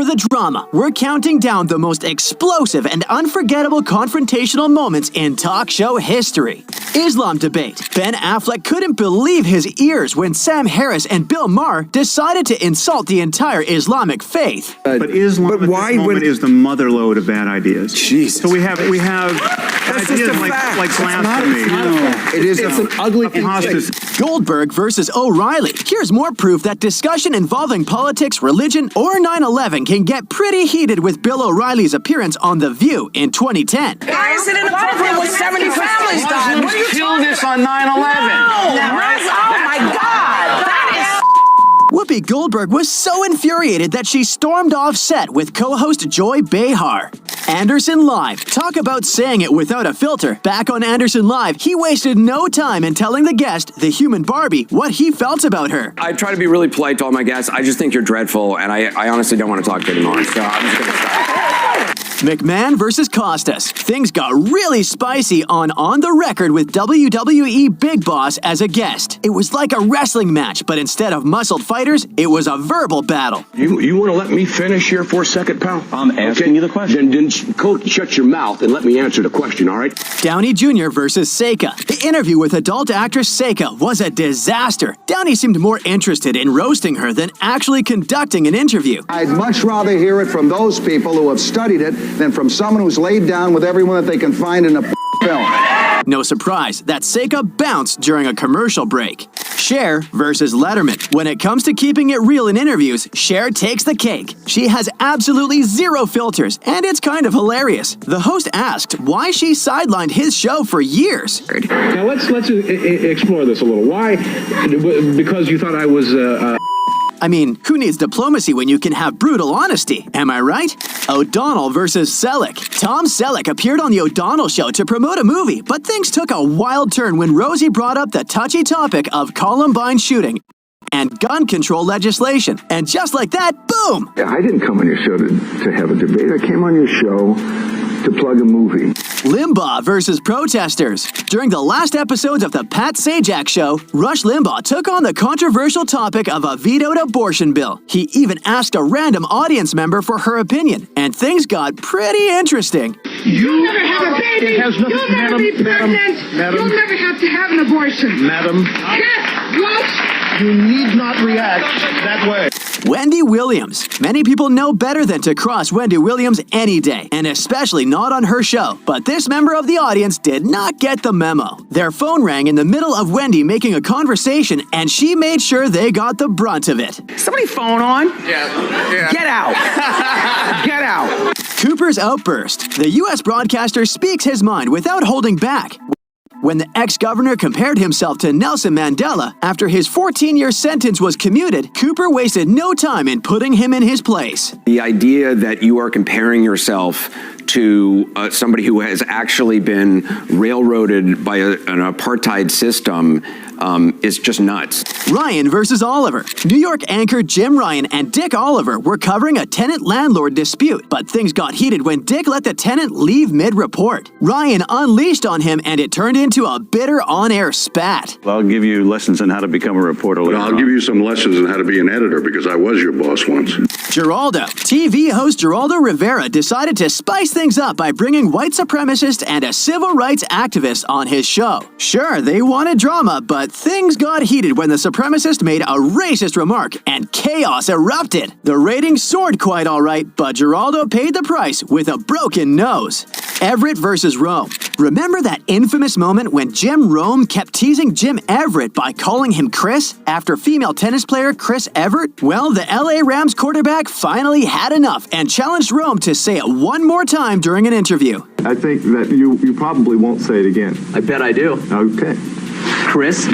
for the drama. We're counting down the most explosive and unforgettable confrontational moments in talk show history. Islam debate. Ben Affleck couldn't believe his ears when Sam Harris and Bill Maher decided to insult the entire Islamic faith. But Islam at this moment is the motherlode of bad ideas. Jesus. So we have ideas like blasphemy. It's an ugly thing. Goldberg versus O'Reilly. Here's more proof that discussion involving politics, religion, or 9/11 can get pretty heated with Bill O'Reilly's appearance on The View in 2010. Why is it inappropriate when 70 families died? What are you killed this on 9/11? Oh my God! That is... Whoopi Goldberg was so infuriated that she stormed off set with co-host Joy Behar. Anderson Live. Talk about saying it without a filter. Back on Anderson Live, he wasted no time in telling the guest, the human Barbie, what he felt about her. I try to be really polite to all my guests. I just think you're dreadful, and I honestly don't want to talk to you anymore, so I'm just going to stop. McMahon versus Costas. Things got really spicy on the Record with WWE Big Boss as a guest. It was like a wrestling match, but instead of muscled fighters, it was a verbal battle. You want to let me finish here for a second, pal? I'm asking you the question. Then shut your mouth and let me answer the question, all right? Downey Jr. versus Seika. The interview with adult actress Seika was a disaster. Downey seemed more interested in roasting her than actually conducting an interview. I'd much rather hear it from those people who have studied it than from someone who's laid down with everyone that they can find in a film. No surprise that Seika bounced during a commercial break. Cher versus Letterman. When it comes to keeping it real in interviews, Cher takes the cake. She has absolutely zero filters, and it's kind of hilarious. The host asked why she sidelined his show for years. Now let's explore this a little. Why? Because you thought I was I mean, who needs diplomacy when you can have brutal honesty? Am I right? O'Donnell versus Selleck. Tom Selleck appeared on The O'Donnell Show to promote a movie, but things took a wild turn when Rosie brought up the touchy topic of Columbine shooting and gun control legislation. And just like that, boom! Yeah, I didn't come on your show to have a debate. I came on your show to plug a movie. Limbaugh versus protesters. During the last episodes of the Pat Sajak Show, Rush Limbaugh took on the controversial topic of a vetoed abortion bill. He even asked a random audience member for her opinion, and things got pretty interesting. You'll never have a baby. You'll never be pregnant. You'll never have to have an abortion. Madam. Yes, what? You need not react that way. Wendy Williams. Many people know better than to cross Wendy Williams any day, and especially not on her show. But this member of the audience did not get the memo. Their phone rang in the middle of Wendy making a conversation, and she made sure they got the brunt of it. Somebody phone on? Yeah. Get out. Get out. Cooper's outburst. The U.S. broadcaster speaks his mind without holding back. When the ex-governor compared himself to Nelson Mandela after his 14-year sentence was commuted, Cooper wasted no time in putting him in his place. The idea that you are comparing yourself to somebody who has actually been railroaded by an apartheid system is just nuts. Ryan versus Oliver. New York anchor Jim Ryan and Dick Oliver were covering a tenant-landlord dispute, but things got heated when Dick let the tenant leave mid-report. Ryan unleashed on him, and it turned into a bitter on-air spat. I'll give you lessons on how to become a reporter later. I'll give you some lessons on how to be an editor because I was your boss once. Geraldo. TV host Geraldo Rivera decided to spice things up by bringing white supremacist and a civil rights activist on his show. Sure, they wanted drama, but things got heated when the supremacist made a racist remark and chaos erupted. The ratings soared quite all right, but Geraldo paid the price with a broken nose. Everett versus Rome. Remember that infamous moment when Jim Rome kept teasing Jim Everett by calling him Chris after female tennis player Chris Evert? Well, the LA Rams quarterback finally had enough and challenged Rome to say it one more time during an interview. I think that you probably won't say it again. I bet I do. Okay. Chris